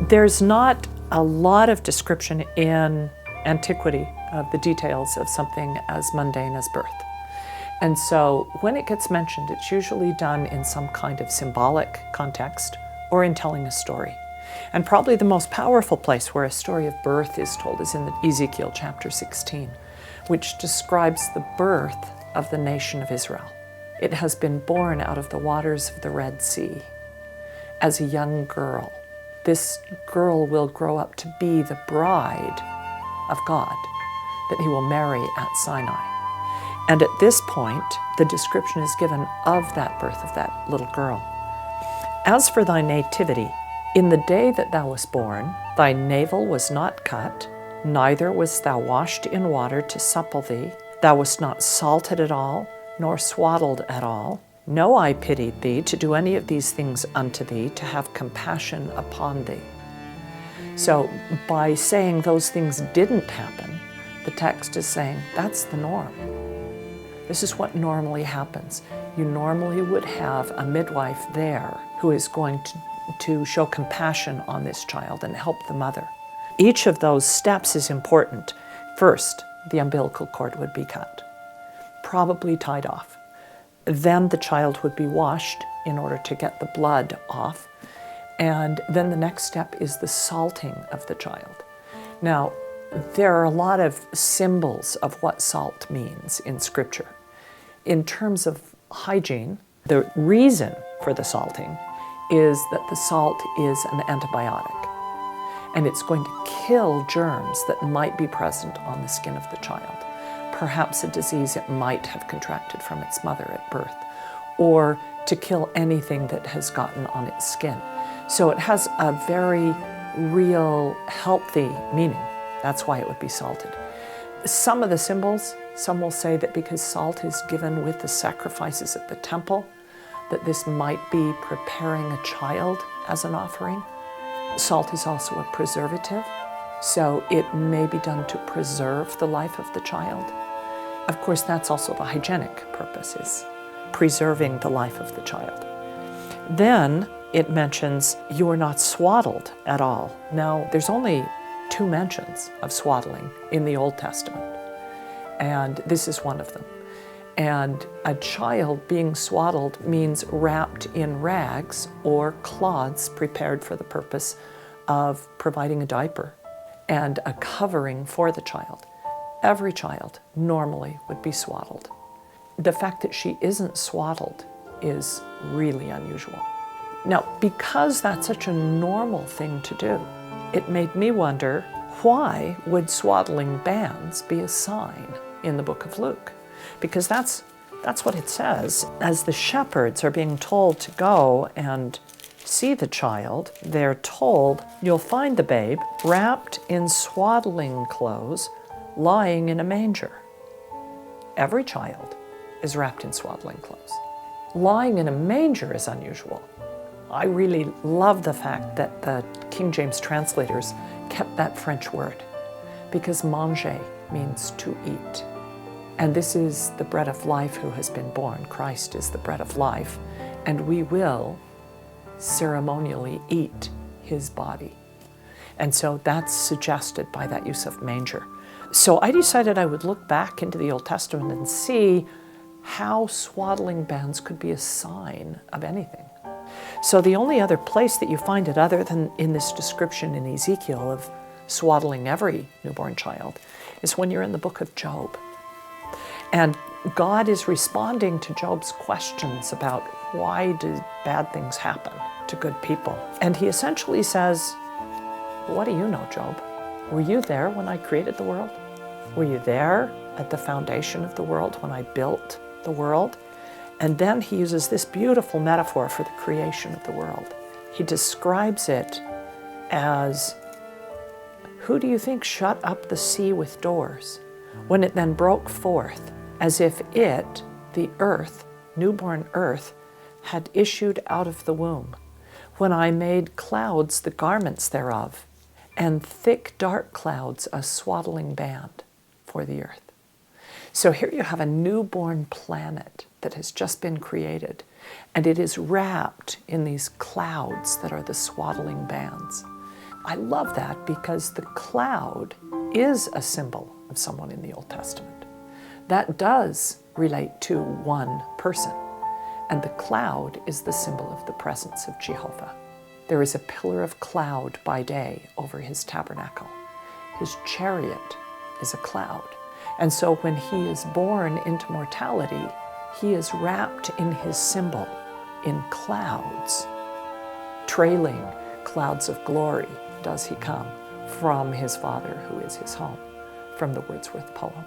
There's not a lot of description in antiquity of the details of something as mundane as birth. And so when it gets mentioned, it's usually done in some kind of symbolic context or in telling a story. And probably the most powerful place where a story of birth is told is in Ezekiel chapter 16, which describes the birth of the nation of Israel. It has been born out of the waters of the Red Sea as a young girl. This girl will grow up to be the bride of God that he will marry at Sinai. And at this point, the description is given of that birth of that little girl. As for thy nativity, in the day that thou wast born, thy navel was not cut, neither wast thou washed in water to supple thee. Thou wast not salted at all, nor swaddled at all. No eye pitied thee to do any of these things unto thee, to have compassion upon thee. So by saying those things didn't happen, the text is saying that's the norm. This is what normally happens. You normally would have a midwife there who is going to show compassion on this child and help the mother. Each of those steps is important. First, the umbilical cord would be cut, probably tied off. Then the child would be washed in order to get the blood off. And then the next step is the salting of the child. Now, there are a lot of symbols of what salt means in Scripture. In terms of hygiene, the reason for the salting is that the salt is an antibiotic, and it's going to kill germs that might be present on the skin of the child. Perhaps a disease it might have contracted from its mother at birth, or to kill anything that has gotten on its skin. So it has a very real, healthy meaning. That's why it would be salted. Some of the symbols, some will say that because salt is given with the sacrifices at the temple, that this might be preparing a child as an offering. Salt is also a preservative, so it may be done to preserve the life of the child. Of course, that's also the hygienic purpose, is preserving the life of the child. Then it mentions you are not swaddled at all. Now, there's only 2 mentions of swaddling in the Old Testament, and this is one of them. And a child being swaddled means wrapped in rags or cloths prepared for the purpose of providing a diaper and a covering for the child. Every child normally would be swaddled. The fact that she isn't swaddled is really unusual. Now, because that's such a normal thing to do, it made me wonder, why would swaddling bands be a sign in the book of Luke? Because that's what it says. As the shepherds are being told to go and see the child, they're told, you'll find the babe wrapped in swaddling clothes, lying in a manger. Every child is wrapped in swaddling clothes. Lying in a manger is unusual. I really love the fact that the King James translators kept that French word, because manger means to eat. And this is the bread of life who has been born. Christ is the bread of life, and we will ceremonially eat his body. And so that's suggested by that use of manger. So I decided I would look back into the Old Testament and see how swaddling bands could be a sign of anything. So the only other place that you find it, other than in this description in Ezekiel of swaddling every newborn child, is when you're in the book of Job. And God is responding to Job's questions about why do bad things happen to good people. And he essentially says, what do you know, Job? Were you there when I created the world? Were you there at the foundation of the world when I built the world? And then he uses this beautiful metaphor for the creation of the world. He describes it as, who do you think shut up the sea with doors when it then broke forth, as if it, the earth, newborn earth, had issued out of the womb, when I made clouds the garments thereof, and thick dark clouds a swaddling band for the earth. So here you have a newborn planet that has just been created, and it is wrapped in these clouds that are the swaddling bands. I love that because the cloud is a symbol of someone in the Old Testament. That does relate to one person. And the cloud is the symbol of the presence of Jehovah. There is a pillar of cloud by day over his tabernacle. His chariot is a cloud. And so when he is born into mortality, he is wrapped in his symbol in clouds. Trailing clouds of glory does he come from his Father who is his home, from the Wordsworth poem.